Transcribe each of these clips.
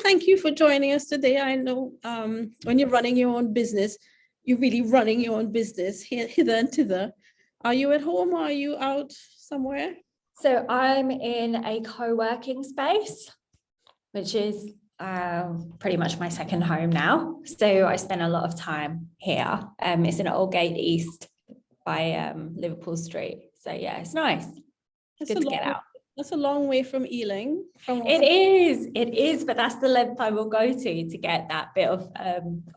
Thank you for joining us today. I know when you're running your own business, you're really running your own business hither and thither. Are you at home or are you out somewhere? So I'm in a co-working space, which is pretty much my second home now. So I spend a lot of time here. It's in Aldgate East by Liverpool Street. So yeah, it's nice. It's good to get out. That's a long way from Ealing. It is, but that's the length I will go to get that bit of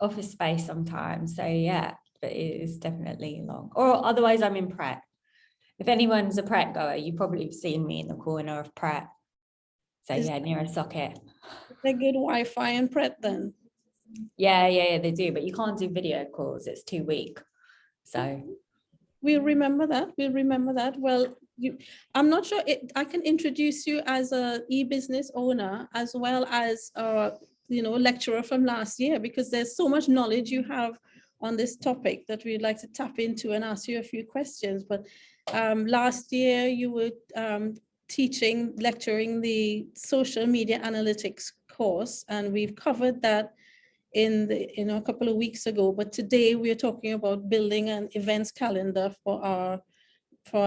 office space sometimes. So yeah, but it is definitely long. Or otherwise I'm in Pret. If anyone's a Pret goer, you've probably seen me in the corner of Pret. So yeah, near a socket. They're good Wi-Fi in Pret then? Yeah, they do, but you can't do video calls. It's too weak. So we'll remember that. Well, I'm not sure I can introduce you as a e-business owner as well as lecturer from last year, because there's so much knowledge you have on this topic that we'd like to tap into and ask you a few questions. But last year you were lecturing the social media analytics course, and we've covered that a couple of weeks ago. But today we're talking about building an events calendar for our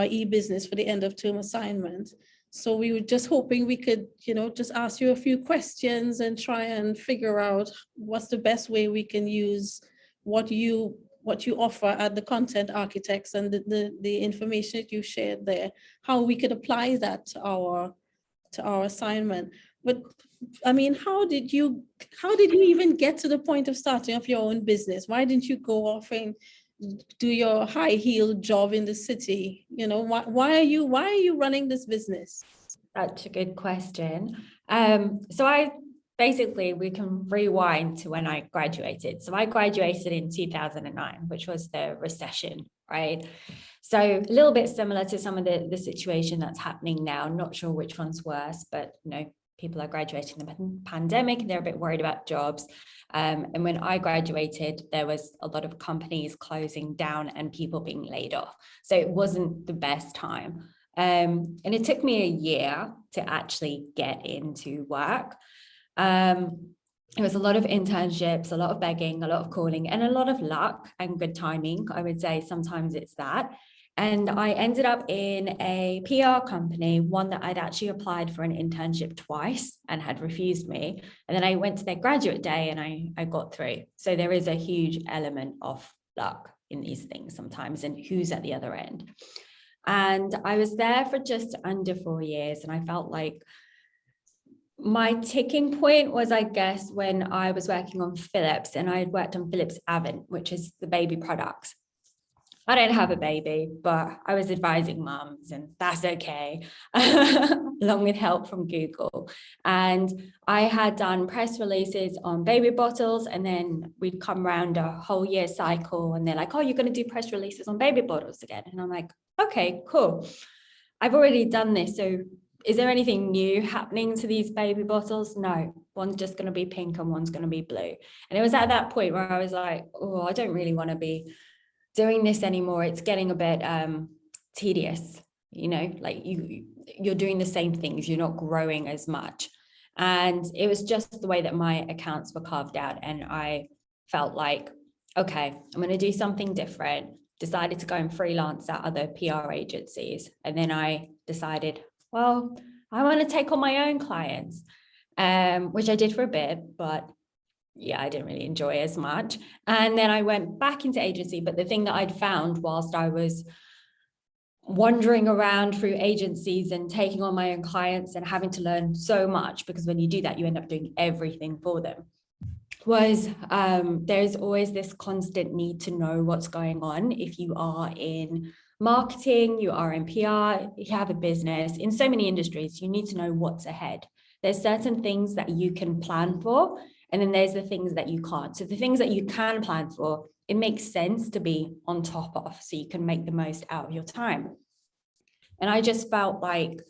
e-business for the end of term assignment. So we were just hoping we could, just ask you a few questions and try and figure out what's the best way we can use what you offer at the Content Architects and the information that you shared there, how we could apply that to our assignment. But I mean, how did you even get to the point of starting up your own business? Why didn't you go off and do your high heel job in the city? Why are you running this business? Such a good question. So we can rewind to when I graduated. So I graduated in 2009, which was the recession, right? So a little bit similar to some of the situation that's happening now. Not sure which one's worse, but people are graduating the pandemic and they're a bit worried about jobs. And when I graduated, there was a lot of companies closing down and people being laid off. So it wasn't the best time. And it took me a year to actually get into work. It was a lot of internships, a lot of begging, a lot of calling, and a lot of luck and good timing. I would say sometimes it's that. And I ended up in a PR company, one that I'd actually applied for an internship twice and had refused me. And then I went to their graduate day and I got through. So there is a huge element of luck in these things sometimes, and who's at the other end. And I was there for just under 4 years. And I felt like my ticking point was, I guess, when I was working on Philips, and I had worked on Philips Avent, which is the baby products. I don't have a baby, but I was advising mums, and that's okay, along with help from Google. And I had done press releases on baby bottles, and then we'd come around a whole year cycle, and they're like, oh, you're going to do press releases on baby bottles again. And I'm like, okay, cool. I've already done this. So is there anything new happening to these baby bottles? No, one's just going to be pink and one's going to be blue. And it was at that point where I was like, oh, I don't really want to be doing this anymore. It's getting a bit tedious, like you're doing the same things, you're not growing as much. And it was just the way that my accounts were carved out. And I felt like, okay, I'm going to do something different. Decided to go and freelance at other PR agencies. And then I decided, well, I want to take on my own clients, which I did for a bit, but yeah, I didn't really enjoy as much. And then I went back into agency. But the thing that I'd found whilst I was wandering around through agencies and taking on my own clients and having to learn so much, because when you do that, you end up doing everything for them, was there's always this constant need to know what's going on. If you are in marketing, you are in PR, you have a business, in so many industries, you need to know what's ahead. There's certain things that you can plan for, and then there's the things that you can't. So the things that you can plan for, it makes sense to be on top of, so you can make the most out of your time. And I just felt like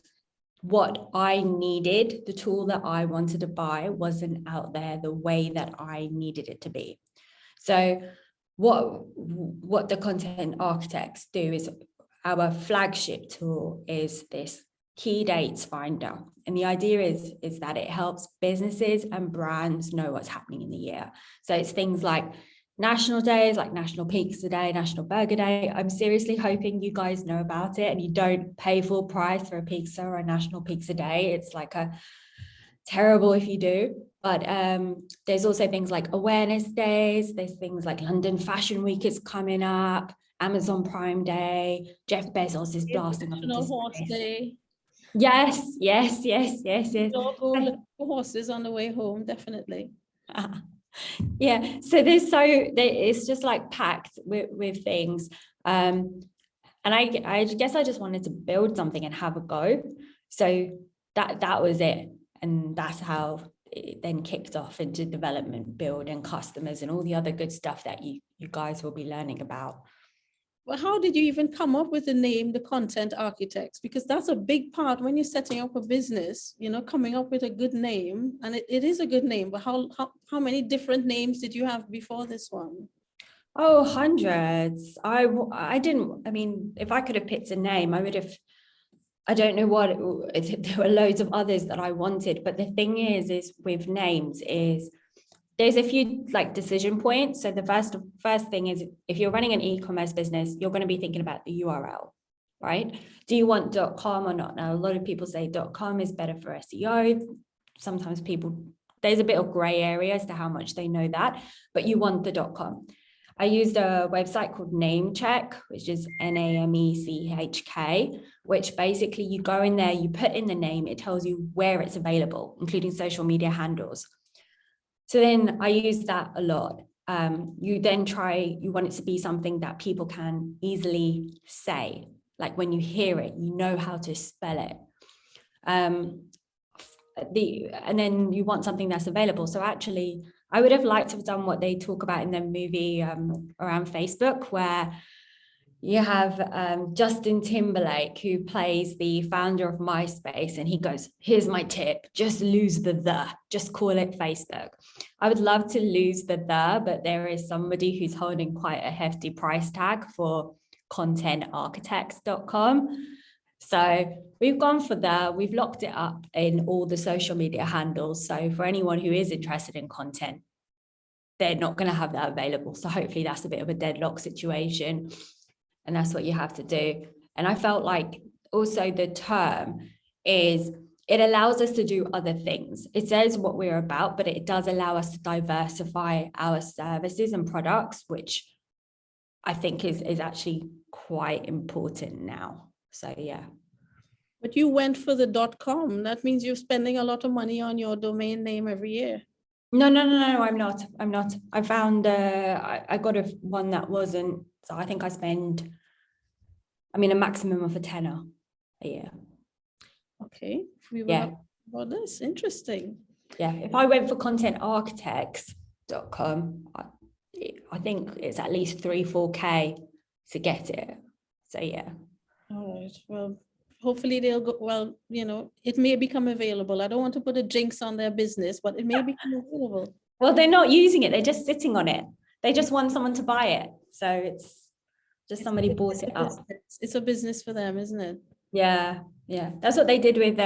what I needed, the tool that I wanted to buy, wasn't out there the way that I needed it to be. So what the Content Architects do is, our flagship tool is this key dates finder. And the idea is that it helps businesses and brands know what's happening in the year. So it's things like national days, like National Pizza Day, National Burger Day. I'm seriously hoping you guys know about it and you don't pay full price for a pizza or a National Pizza Day. It's like a terrible if you do. But there's also things like awareness days. There's things like London Fashion Week is coming up, Amazon Prime Day, Jeff Bezos is blasting off into National Horse space. Day. Yes. Don't go look for horses on the way home, definitely. Yeah, so it's just like packed with things. And I guess I just wanted to build something and have a go. So that was it. And that's how it then kicked off into development, build, and customers and all the other good stuff that you guys will be learning about. Well, how did you even come up with the name, the content architects? Because that's a big part when you're setting up a business, coming up with a good name. And it is a good name, but how many different names did you have before this one? Oh, hundreds. I didn't, I mean, if I could have picked a name, I don't know what, there were loads of others that I wanted. But the thing is with names is, there's a few like decision points. So the first thing is, if you're running an e-commerce business, you're going to be thinking about the URL, right? Do you want .com or not? Now, a lot of people say .com is better for SEO. Sometimes there's a bit of gray area as to how much they know that, but you want the .com. I used a website called Namecheck, which is NAMECHK, which basically you go in there, you put in the name, it tells you where it's available, including social media handles. So then I use that a lot. You want it to be something that people can easily say. Like when you hear it, you know how to spell it. And then you want something that's available. So actually, I would have liked to have done what they talk about in the movie around Facebook, where you have Justin Timberlake, who plays the founder of MySpace, and he goes, here's my tip, just lose the, just call it Facebook. I would love to lose the, but there is somebody who's holding quite a hefty price tag for contentarchitects.com. So we've gone for we've locked it up in all the social media handles. So for anyone who is interested in content, they're not going to have that available. So hopefully that's a bit of a deadlock situation. And that's what you have to do. And I felt like also the term is, it allows us to do other things. It says what we're about, but it does allow us to diversify our services and products, which I think is actually quite important now. So, yeah. But you went for the .com. That means you're spending a lot of money on your domain name every year. No, I'm not. I found, I got one that wasn't. So I think I spend, a maximum of a tenner a year. Okay. Yeah. Well, that's interesting. Yeah. If I went for contentarchitects.com, I think it's at least 3-4K to get it. So yeah. All right. Well, hopefully they'll go, well, it may become available. I don't want to put a jinx on their business, but it may become available. Well, they're not using it. They're just sitting on it. They just want someone to buy it. So it's just somebody bought it up. It's a business for them, isn't it? Yeah. That's what they did with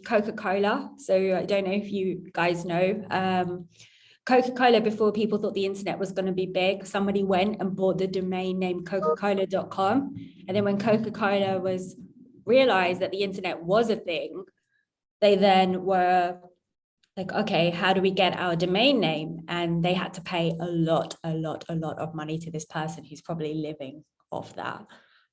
Coca-Cola. So I don't know if you guys know. Coca-Cola, before people thought the internet was going to be big, somebody went and bought the domain name coca-cola.com. And then when Coca-Cola realized that the internet was a thing, they then were like, okay, how do we get our domain name? And they had to pay a lot of money to this person who's probably living off that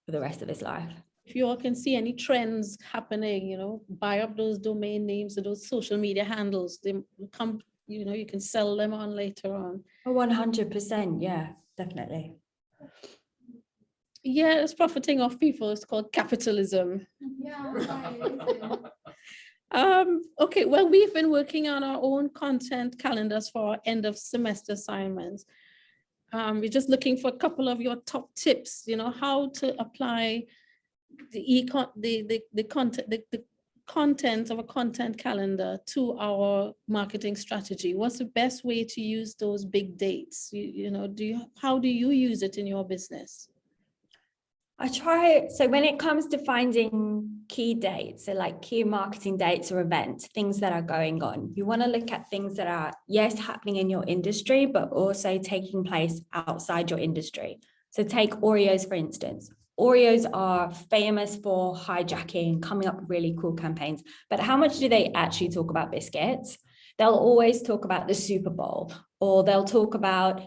for the rest of his life. If you all can see any trends happening, buy up those domain names or those social media handles. They come, you can sell them on later on. 100%. Yeah, definitely. Yeah, it's profiting off people. It's called capitalism. Yeah. Okay, well, we've been working on our own content calendars for our end of semester assignments. We're just looking for a couple of your top tips, how to apply the content of a content calendar to our marketing strategy. What's the best way to use those big dates? How do you use it in your business? So when it comes to finding key dates, so like key marketing dates or events, things that are going on, you want to look at things that are, yes, happening in your industry, but also taking place outside your industry. So take Oreos, for instance. Oreos are famous for hijacking, coming up with really cool campaigns, but how much do they actually talk about biscuits? They'll always talk about the Super Bowl, or they'll talk about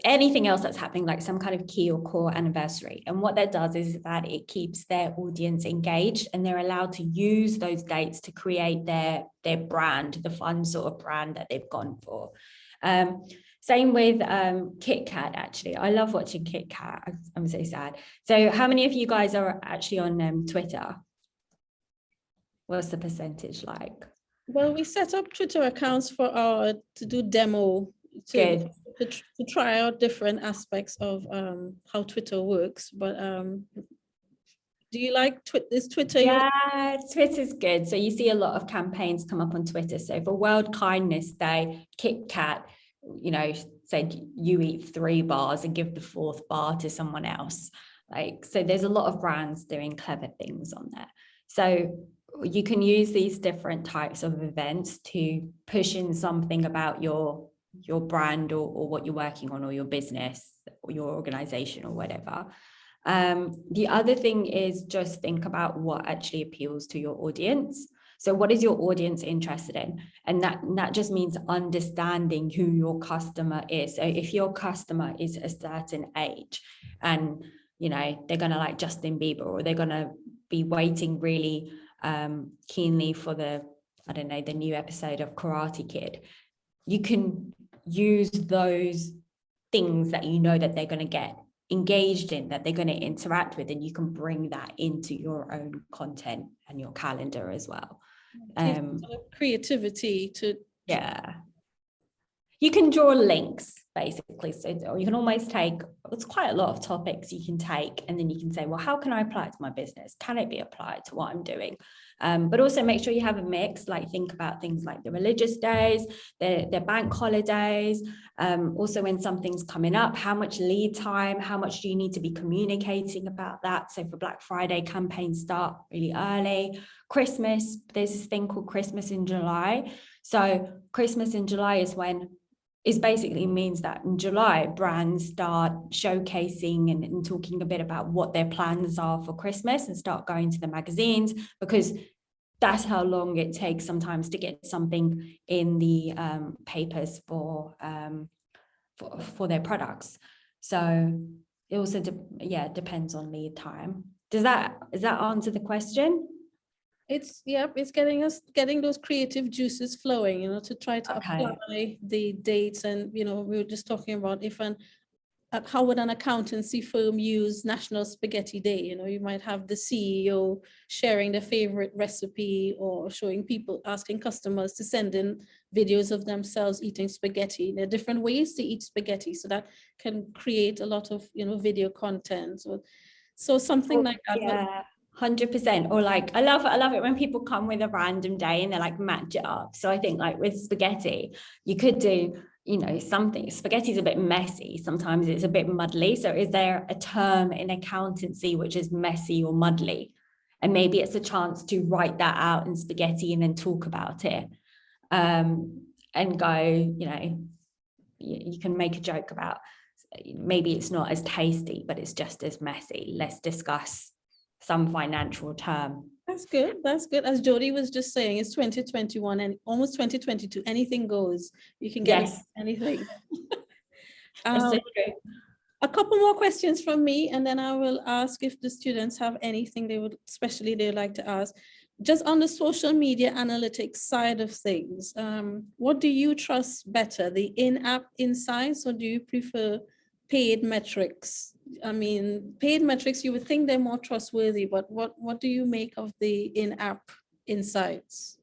anything else that's happening, like some kind of key or core anniversary. And what that does is that it keeps their audience engaged, and they're allowed to use those dates to create their brand, the fun sort of brand that they've gone for. Same with KitKat, actually. I love watching KitKat. I'm so sad. So how many of you guys are actually on Twitter? What's the percentage like? Well, we set up Twitter accounts for to do demo, Good. to try out different aspects of how Twitter works. But do you like is Twitter? Yeah, Twitter's good. So you see a lot of campaigns come up on Twitter. So for World Kindness Day, KitKat, said you eat 3 bars and give the 4th bar to someone else. So there's a lot of brands doing clever things on there. So you can use these different types of events to push in something about your brand or what you're working on, or your business or your organization or whatever. The other thing is just think about what actually appeals to your audience. So what is your audience interested in? And that just means understanding who your customer is. So if your customer is a certain age and, they're going to like Justin Bieber, or they're going to be waiting really keenly for the new episode of Karate Kid, you can use those things that that they're going to get engaged in, that they're going to interact with, and you can bring that into your own content and your calendar as well. Creativity to you can draw links basically, so you can almost take, it's quite a lot of topics you can take, and then you can say, well, how can I apply it to my business? Can it be applied to what I'm doing? But also make sure you have a mix, like think about things like the religious days, their bank holidays, also when something's coming up, how much lead time, how much do you need to be communicating about that? So for Black Friday, campaigns start really early. Christmas, there's this thing called Christmas in July. So Christmas in July basically means that in July, brands start showcasing and talking a bit about what their plans are for Christmas, and start going to the magazines, because that's how long it takes sometimes to get something in the papers for their products. So it also depends on lead time. Does that answer the question? It's getting those creative juices flowing, to try to apply the dates. And we were just talking about how would an accountancy firm use National Spaghetti Day? You might have the CEO sharing their favorite recipe, or asking customers to send in videos of themselves eating spaghetti. There are different ways to eat spaghetti, so that can create a lot of video content. So something like that. Yeah. 100%. Or like I love it when people come with a random day and they're like match it up. So I think like with spaghetti, you could do something. Spaghetti is a bit messy, sometimes it's a bit muddly. So is there a term in accountancy which is messy or muddly? And maybe it's a chance to write that out in spaghetti and then talk about it, and go, you can make a joke about, maybe it's not as tasty, but it's just as messy. Let's discuss some financial term. That's good. As Jody was just saying, it's 2021 and almost 2022. Anything goes. You can get anything. That's so true. A couple more questions from me, and then I will ask if the students have anything they'd like to ask. Just on the social media analytics side of things, what do you trust better, the in-app insights, or do you prefer paid metrics? I mean, paid metrics, you would think they're more trustworthy, but what do you make of the in-app insights?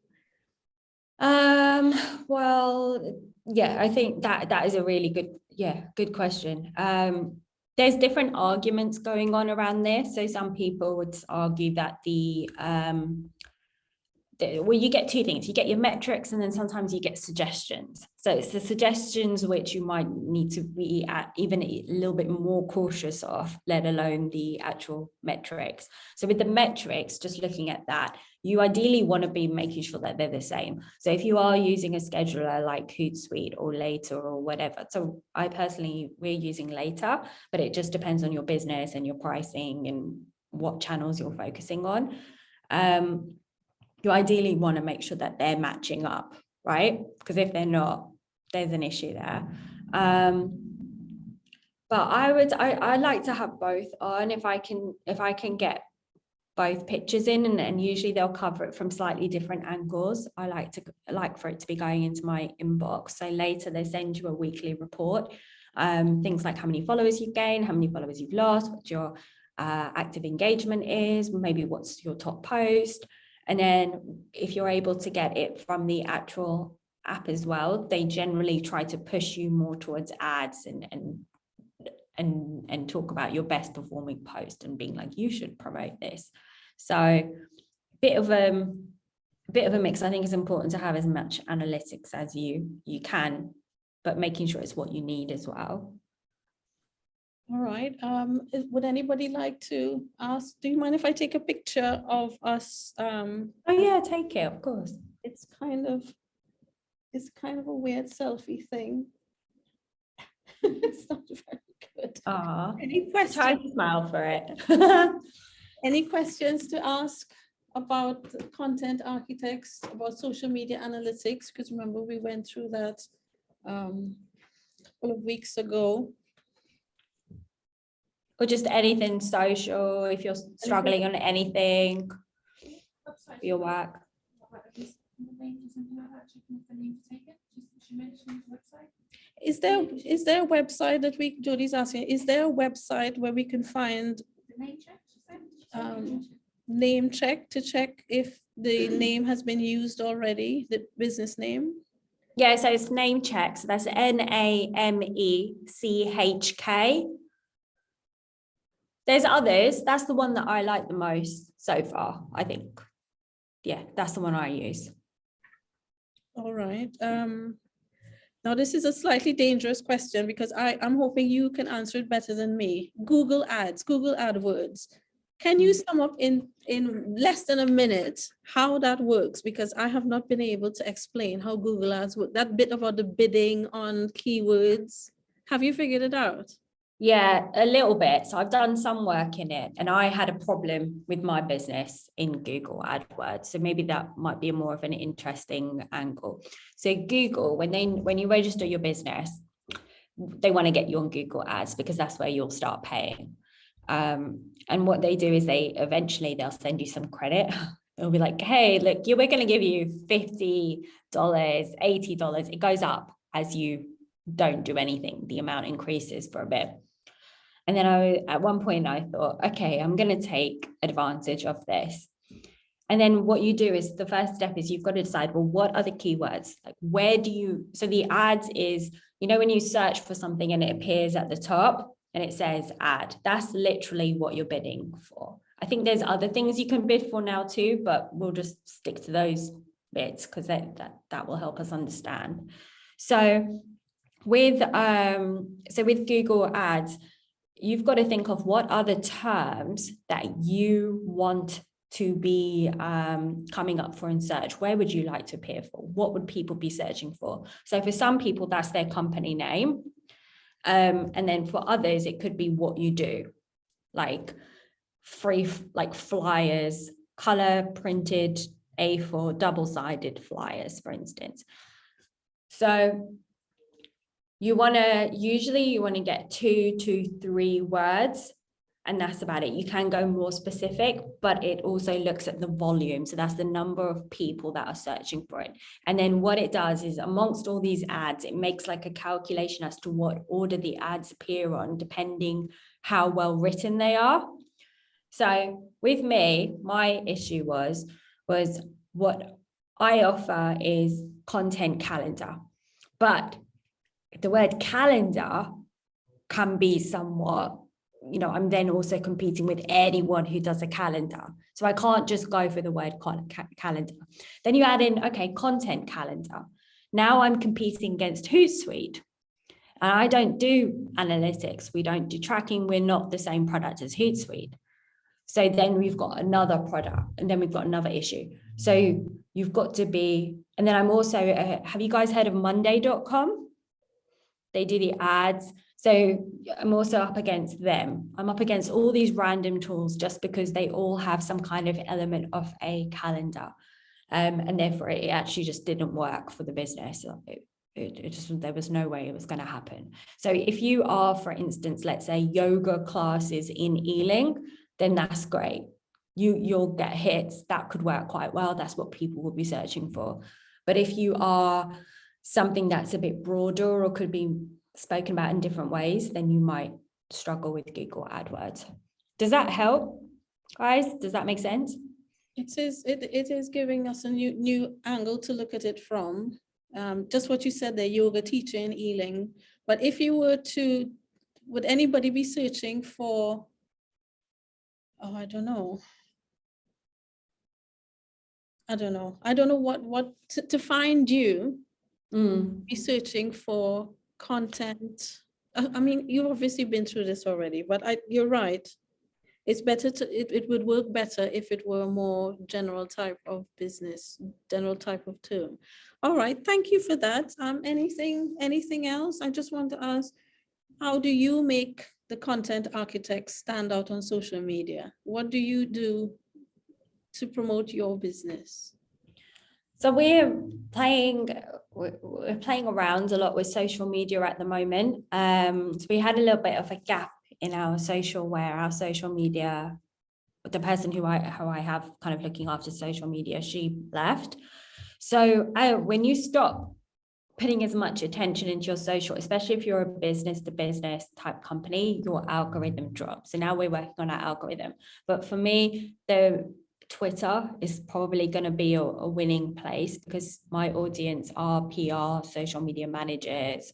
Well, yeah, I think that is a really good question. There's different arguments going on around this. So some people would argue that the well, you get two things. You get your metrics, and then sometimes you get suggestions. So it's the suggestions which you might need to be at even a little bit more cautious of, let alone the actual metrics. So with the metrics, just looking at that, you ideally want to be making sure that they're the same. So if you are using a scheduler like Hootsuite or Later or whatever, so we're using Later, but it just depends on your business and your pricing and what channels you're focusing on. You ideally want to make sure that they're matching up, right? Because if they're not, there's an issue there. But I like to have both on if I can get both pictures in, and usually they'll cover it from slightly different angles. I like for it to be going into my inbox. So Later they send you a weekly report, things like how many followers you've gained, how many followers you've lost, what your active engagement is, maybe what's your top post. And then if you're able to get it from the actual app as well, they generally try to push you more towards ads and talk about your best performing post and being like, you should promote this. So a bit of a mix. I think it's important to have as much analytics as you can, but making sure it's what you need as well. All right. Would anybody like to ask? Do you mind if I take a picture of us? Oh yeah, take it, of course. It's kind of a weird selfie thing. It's not very good. Any questions? Try to smile for it. Any questions to ask about content architects, about social media analytics? Because remember, we went through that a couple of weeks ago. Or just anything social, if you're struggling on anything, your work. Is there a website that Jody's asking, is there a website where we can find name check to check if the name has been used already, the business name? Yeah, so it's name check. So that's NAMECHK. There's others. That's the one that I like the most so far, I think. Yeah, that's the one I use. All right. Now this is a slightly dangerous question because I'm hoping you can answer it better than me. Google AdWords. Can you sum up in less than a minute how that works? Because I have not been able to explain how Google Ads work. That bit about the bidding on keywords. Have you figured it out? Yeah, a little bit. So I've done some work in it, and I had a problem with my business in Google AdWords. So maybe that might be more of an interesting angle. So Google, when you register your business, they want to get you on Google Ads because that's where you'll start paying. And what they do is they'll send you some credit. They'll be like, hey, look, we're going to give you $50, $80. It goes up as you don't do anything. The amount increases for a bit. And then at one point I thought, okay, I'm going to take advantage of this. And then what you do is the first step is you've got to decide, well, what are the keywords? Like, so the ads is, when you search for something and it appears at the top and it says ad, that's literally what you're bidding for. I think there's other things you can bid for now too, but we'll just stick to those bits because that will help us understand. So with Google Ads, you've got to think of what are the terms that you want to be coming up for in search. Where would you like to appear for? What would people be searching for? So for some people, that's their company name. And then for others, it could be what you do, like flyers, color printed A4 double-sided flyers, for instance. So you want to get 2 to 3 words, and that's about it. You can go more specific, but it also looks at the volume. So that's the number of people that are searching for it. And then what it does is amongst all these ads, it makes like a calculation as to what order the ads appear on, depending how well written they are. So with me, my issue was what I offer is content calendar, but the word calendar can be somewhat I'm then also competing with anyone who does a calendar. So I can't just go for the word calendar. Then you add in, okay, content calendar. Now I'm competing against Hootsuite. And I don't do analytics. We don't do tracking. We're not the same product as Hootsuite. So then we've got another product, and then we've got another issue. So you've got to be, and then I'm also, have you guys heard of Monday.com? They do the ads. So I'm also up against them. I'm up against all these random tools just because they all have some kind of element of a calendar. And therefore it actually just didn't work for the business. It just, there was no way it was going to happen. So if you are, for instance, let's say yoga classes in Ealing, then that's great. You'll get hits. That could work quite well. That's what people will be searching for. But if you are something that's a bit broader or could be spoken about in different ways, then you might struggle with Google AdWords. Does that help, guys? Does that make sense? It is giving us a new angle to look at it from. Just what you said there, yoga teacher in Ealing. But if you were to, would anybody be searching for, oh, I don't know. I don't know what to find you, be searching for content. I mean, you've obviously been through this already, but you're right. It's better it would work better if it were a more general type of business, general type of term. All right, thank you for that. Anything else? I just want to ask, how do you make the content architects stand out on social media? What do you do to promote your business? So we're playing around a lot with social media at the moment. So we had a little bit of a gap in our social media, the person who I have kind of looking after social media, she left. So when you stop putting as much attention into your social, especially if you're a business to business type company, your algorithm drops. So now we're working on our algorithm. But for me, the Twitter is probably going to be a winning place because my audience are PR, social media managers.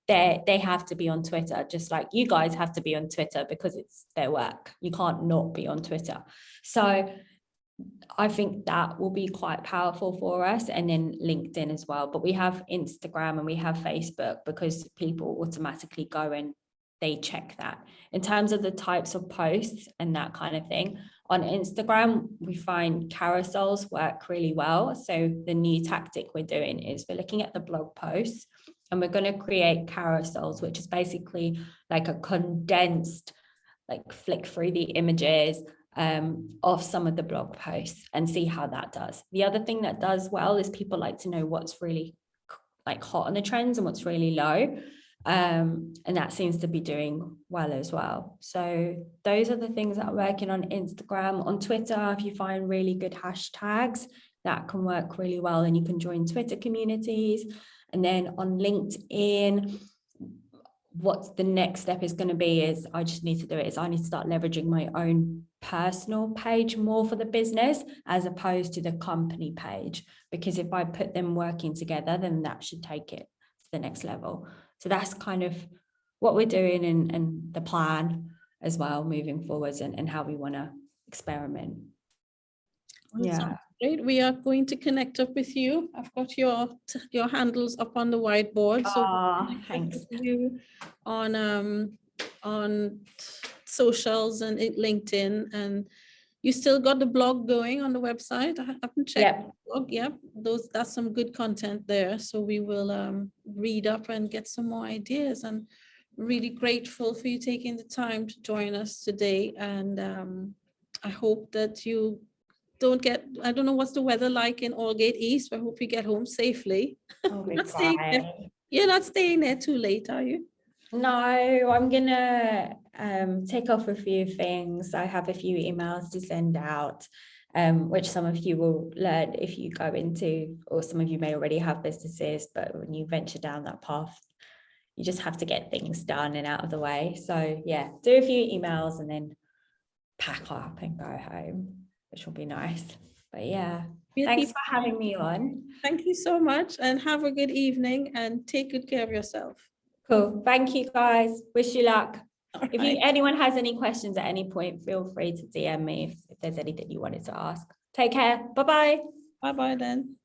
They have to be on Twitter, just like you guys have to be on Twitter because it's their work. You can't not be on Twitter. So I think that will be quite powerful for us, and then LinkedIn as well. But we have Instagram and we have Facebook because people automatically go and they check that. In terms of the types of posts and that kind of thing, on Instagram, we find carousels work really well. So the new tactic we're doing is we're looking at the blog posts and we're going to create carousels, which is basically like a condensed, like flick through the images of some of the blog posts and see how that does. The other thing that does well is people like to know what's really like hot on the trends and what's really low. And that seems to be doing well as well. So those are the things that are working on Instagram. On Twitter, if you find really good hashtags, that can work really well, and you can join Twitter communities. And then on LinkedIn, what the next step is going to be is I just need to do it is I need to start leveraging my own personal page more for the business as opposed to the company page, because if I put them working together, then that should take it to the next level. So that's kind of what we're doing and the plan as well moving forwards, and how we want to experiment. Well, yeah, great. We are going to connect up with you. I've got your handles up on the whiteboard, so thanks. you on socials and LinkedIn, and you still got the blog going on the website. I haven't checked the blog. Yep, that's some good content there. So we will read up and get some more ideas. And really grateful for you taking the time to join us today. And I hope that you don't get, I don't know what's the weather like in Aldgate East, but I hope you get home safely. You're not staying there too late, are you? No, I'm gonna take off a few things. I have a few emails to send out, which some of you will learn if you go into, or some of you may already have businesses, but when you venture down that path, you just have to get things done and out of the way. So yeah, do a few emails and then pack up and go home, which will be nice. But yeah, thanks for having me on. Thank you so much, and have a good evening and take good care of yourself. Cool. Thank you, guys. Wish you luck. If right. anyone has any questions at any point, feel free to DM me if there's anything you wanted to ask. Take care. Bye-bye. Bye-bye then.